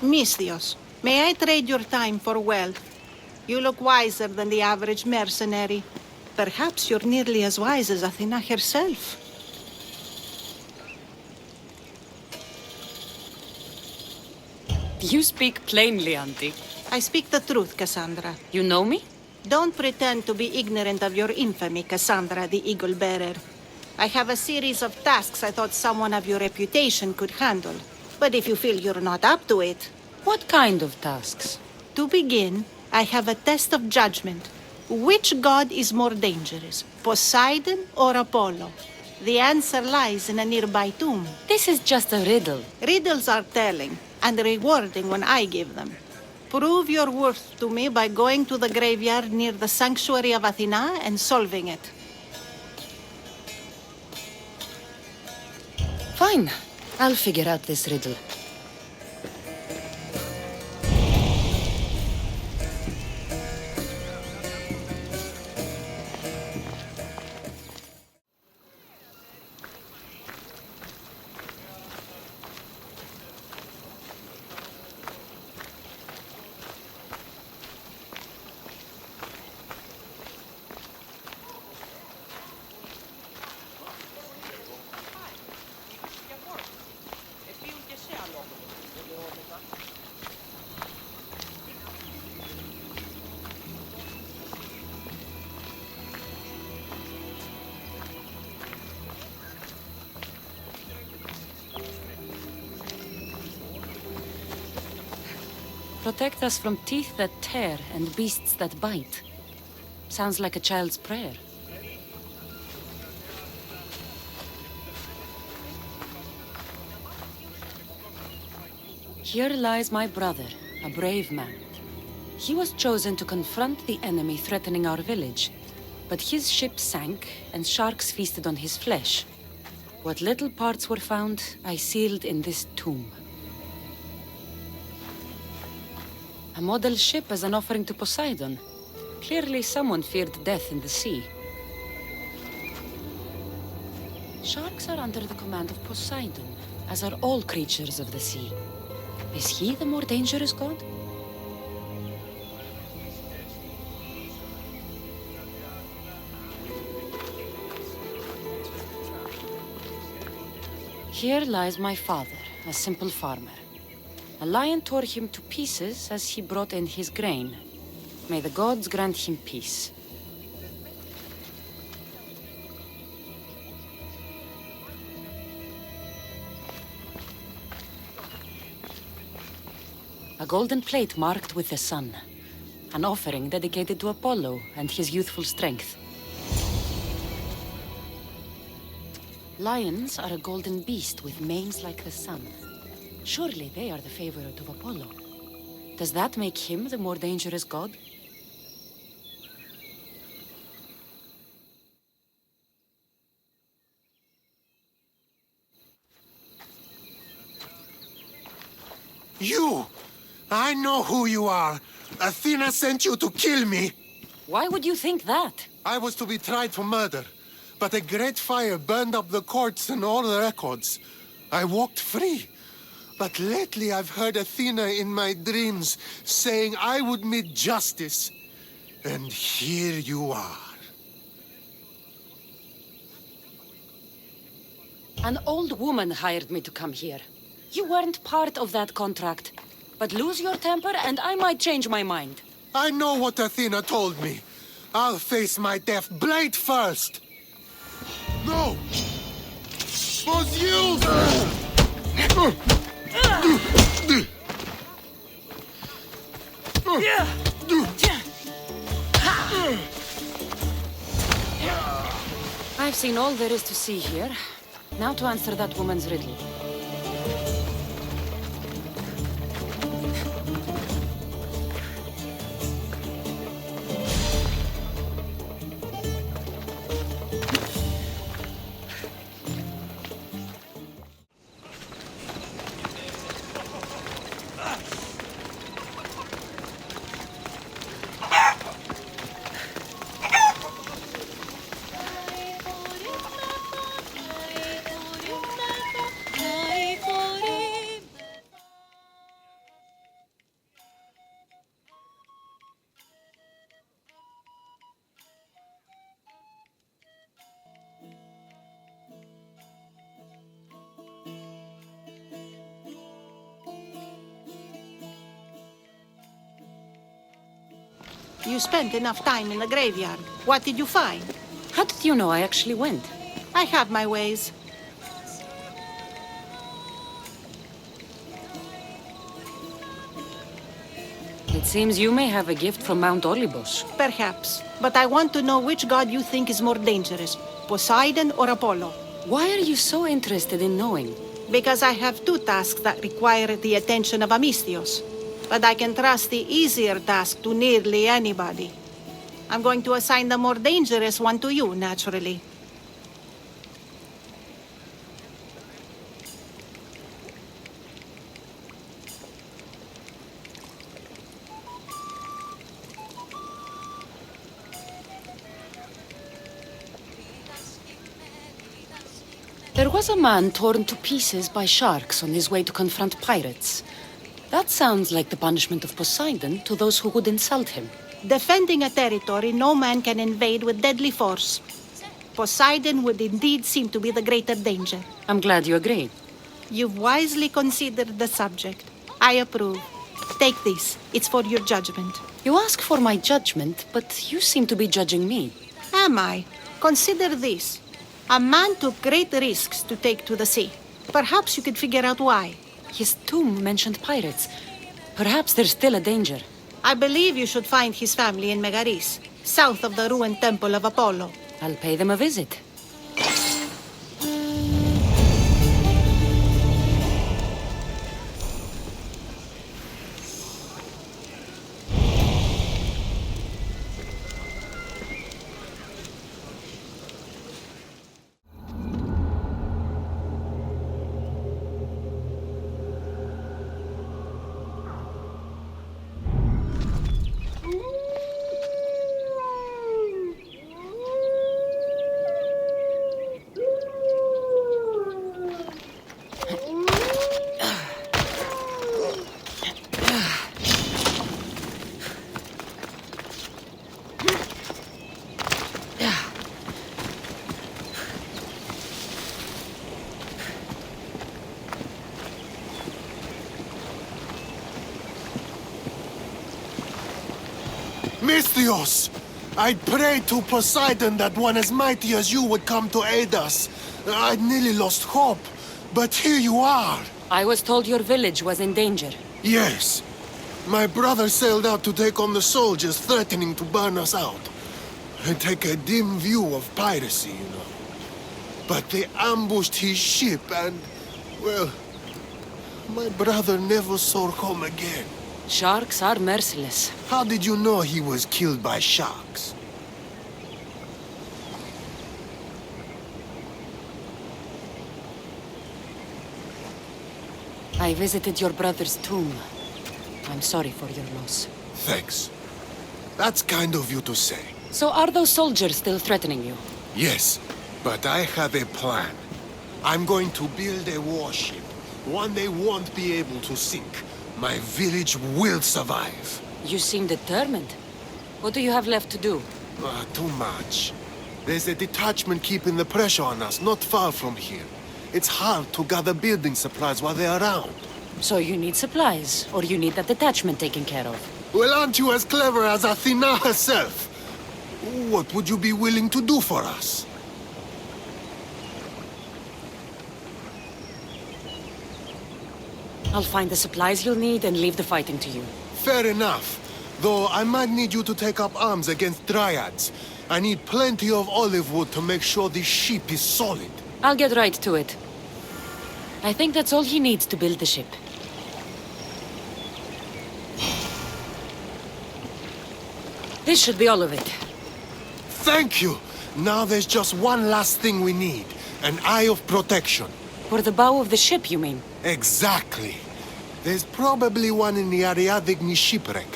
Mythios, may I trade your time for wealth? You look wiser than the average mercenary. Perhaps you're nearly as wise as Athena herself. You speak plainly, Auntie. I speak the truth, Kassandra. You know me? Don't pretend to be ignorant of your infamy, Kassandra, the Eagle Bearer. I have a series of tasks I thought someone of your reputation could handle. But if you feel you're not up to it... What kind of tasks? To begin, I have a test of judgment. Which god is more dangerous, Poseidon or Apollo? The answer lies in a nearby tomb. This is just a riddle. Riddles are telling and rewarding when I give them. Prove your worth to me by going to the graveyard near the sanctuary of Athena and solving it. Fine. I'll figure out this riddle. Protect us from teeth that tear and beasts that bite. Sounds like a child's prayer. Here lies my brother, a brave man. He was chosen to confront the enemy threatening our village, but his ship sank and sharks feasted on his flesh. What little parts were found, I sealed in this tomb. A model ship as an offering to Poseidon. Clearly someone feared death in the sea. Sharks are under the command of Poseidon, as are all creatures of the sea. Is he the more dangerous god? Here lies my father, a simple farmer. A lion tore him to pieces as he brought in his grain. May the gods grant him peace. A golden plate marked with the sun. An offering dedicated to Apollo and his youthful strength. Lions are a golden beast with manes like the sun. Surely they are the favorite of Apollo. Does that make him the more dangerous god? You! I know who you are! Athena sent you to kill me! Why would you think that? I was to be tried for murder, but a great fire burned up the courts and all the records. I walked free. But lately I've heard Athena in my dreams saying I would meet justice. And here you are. An old woman hired me to come here. You weren't part of that contract. But lose your temper and I might change my mind. I know what Athena told me. I'll face my death blade first. No! Was you! I've seen all there is to see here. Now to answer that woman's riddle. You spent enough time in the graveyard. What did you find? How did you know I actually went? I have my ways. It seems you may have a gift from Mount Olympus. Perhaps. But I want to know which god you think is more dangerous, Poseidon or Apollo. Why are you so interested in knowing? Because I have two tasks that require the attention of Alexios. But I can trust the easier task to nearly anybody. I'm going to assign the more dangerous one to you, naturally. There was a man torn to pieces by sharks on his way to confront pirates. That sounds like the punishment of Poseidon to those who would insult him. Defending a territory no man can invade with deadly force. Poseidon would indeed seem to be the greater danger. I'm glad you agree. You've wisely considered the subject. I approve. Take this. It's for your judgment. You ask for my judgment, but you seem to be judging me. Am I? Consider this. A man took great risks to take to the sea. Perhaps you could figure out why. His tomb mentioned pirates. Perhaps there's still a danger. I believe you should find his family in Megaris, south of the ruined temple of Apollo. I'll pay them a visit. Mythios! I prayed to Poseidon that one as mighty as you would come to aid us. I'd nearly lost hope, but here you are. I was told your village was in danger. Yes. My brother sailed out to take on the soldiers threatening to burn us out. I take a dim view of piracy, you know. But they ambushed his ship and, well, my brother never saw home again. Sharks are merciless. How did you know he was killed by sharks? I visited your brother's tomb. I'm sorry for your loss. Thanks. That's kind of you to say. So are those soldiers still threatening you? Yes, but I have a plan. I'm going to build a warship. One they won't be able to sink. My village will survive. You seem determined. What do you have left to do? Too much. There's a detachment keeping the pressure on us, not far from here. It's hard to gather building supplies while they're around. So you need supplies, or you need that detachment taken care of. Well, aren't you as clever as Athena herself? What would you be willing to do for us? I'll find the supplies you'll need and leave the fighting to you. Fair enough. Though I might need you to take up arms against dryads. I need plenty of olive wood to make sure this ship is solid. I'll get right to it. I think that's all he needs to build the ship. This should be all of it. Thank you! Now there's just one last thing we need. An eye of protection. For the bow of the ship, you mean? Exactly. There's probably one in the Ariadne shipwreck.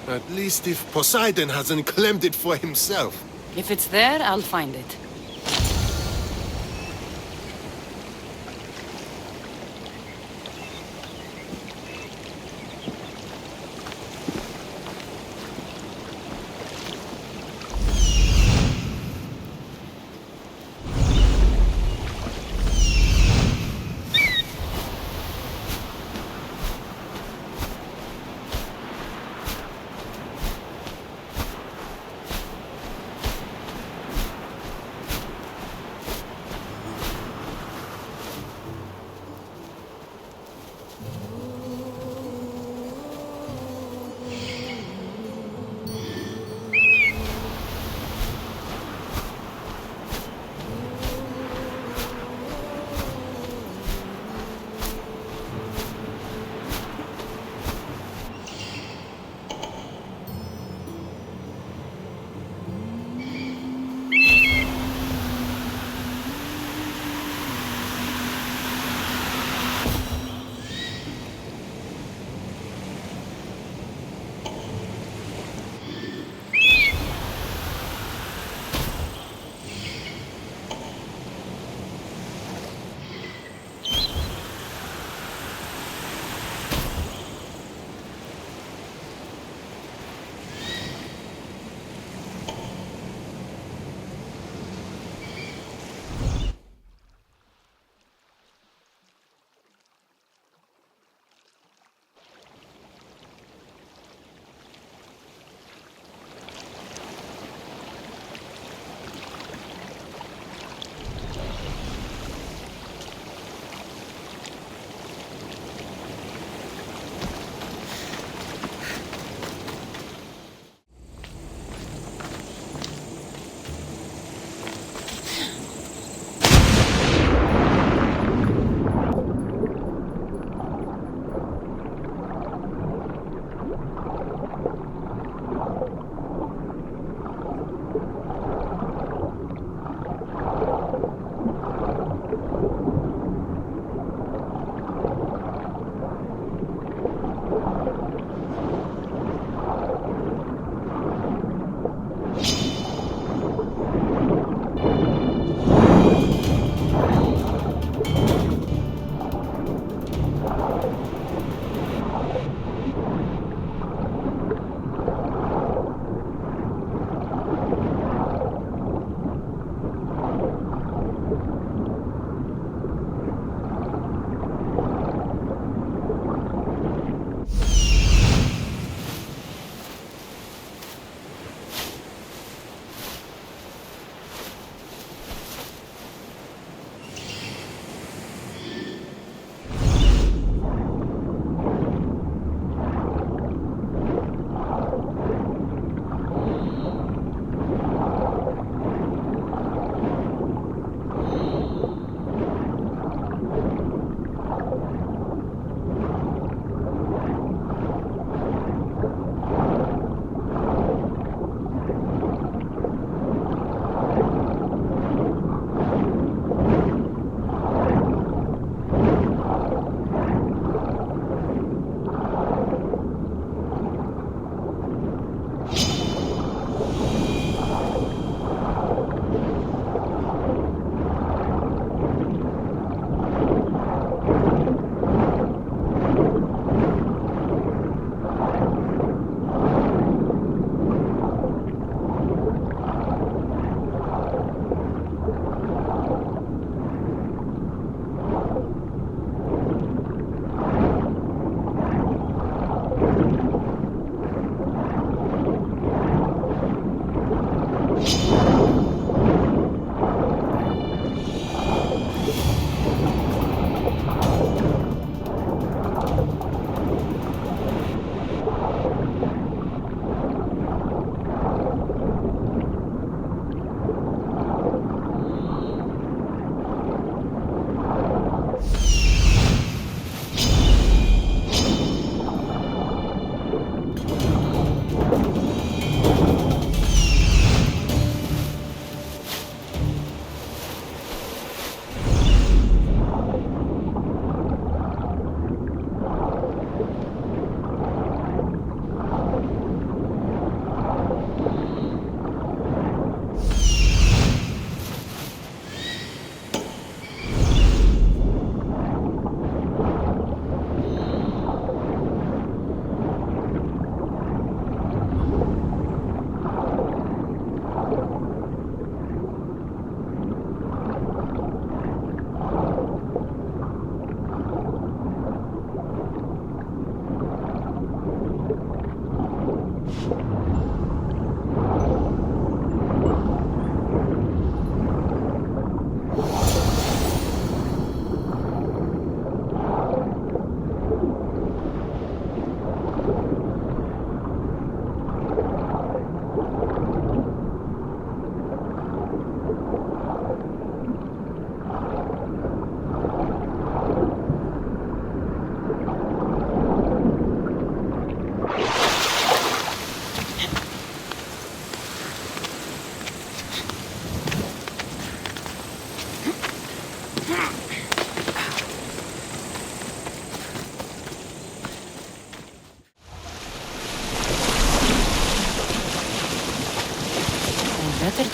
At least if Poseidon hasn't claimed it for himself. If it's there, I'll find it.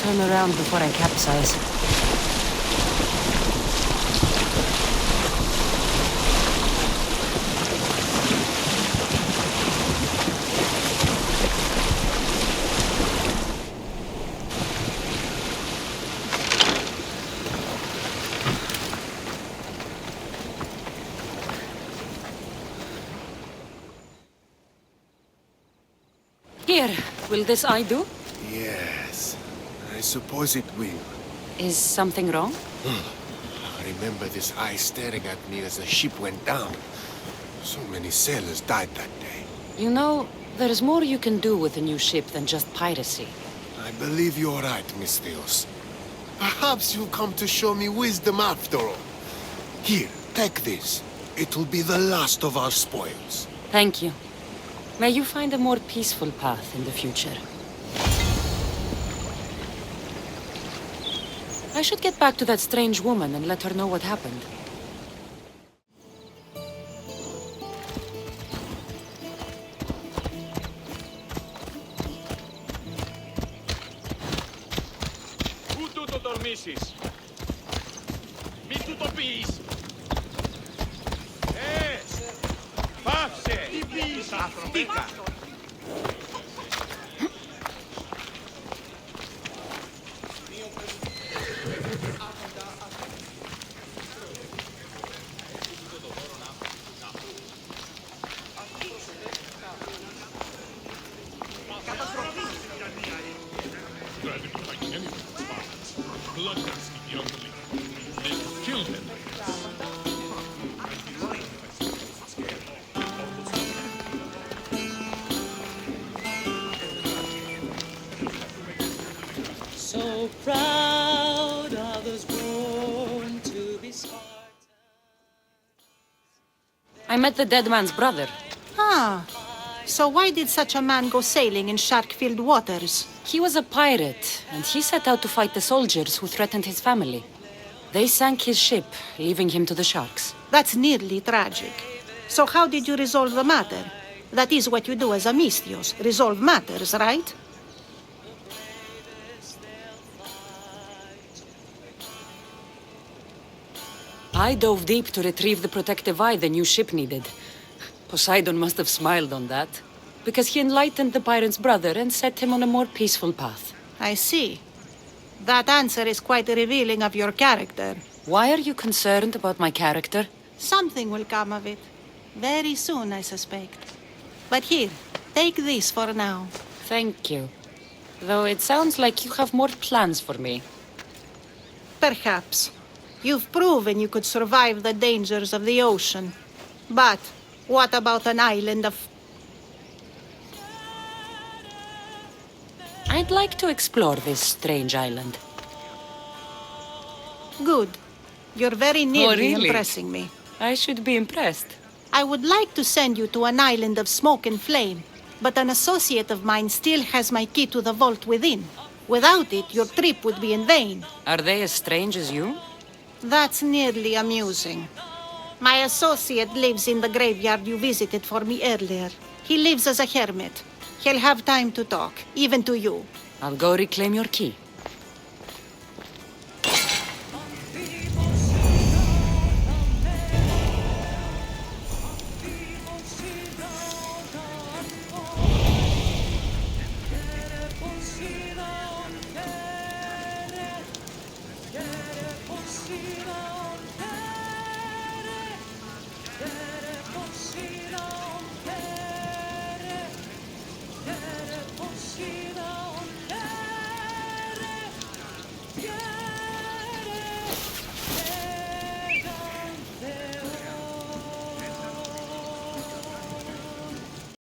turn around before I capsize. Here, will this eye do? Yes, I suppose it will. Is something wrong? I remember this eye staring at me as the ship went down. So many sailors died that day. You know, there's more you can do with a new ship than just piracy. I believe you're right, Mythios. Perhaps you'll come to show me wisdom after all. Here, take this. It'll be the last of our spoils. Thank you. May you find a more peaceful path in the future. I should get back to that strange woman and let her know what happened. Πού το τολμήσεις! Μη του το πεις! Πάψε! Τι πεις, Αφροδίτα! So proud of those born to be Spartans. I met the dead man's brother. Ah, so why did such a man go sailing in shark-filled waters? He was a pirate, and he set out to fight the soldiers who threatened his family. They sank his ship, leaving him to the sharks. That's nearly tragic. So how did you resolve the matter? That is what you do as a Mythios, resolve matters, right? I dove deep to retrieve the protective eye the new ship needed. Poseidon must have smiled on that, because he enlightened the pirate's brother and set him on a more peaceful path. I see. That answer is quite revealing of your character. Why are you concerned about my character? Something will come of it. Very soon, I suspect. But here, take this for now. Thank you. Though it sounds like you have more plans for me. Perhaps. You've proven you could survive the dangers of the ocean. But what about an island of... I'd like to explore this strange island. Good. You're very nearly really? impressing me. I should be impressed. I would like to send you to an island of smoke and flame, but an associate of mine still has my key to the vault within. Without it, your trip would be in vain. Are they as strange as you? That's nearly amusing. My associate lives in the graveyard you visited for me earlier. He lives as a hermit. He'll have time to talk, even to you. I'll go reclaim your key.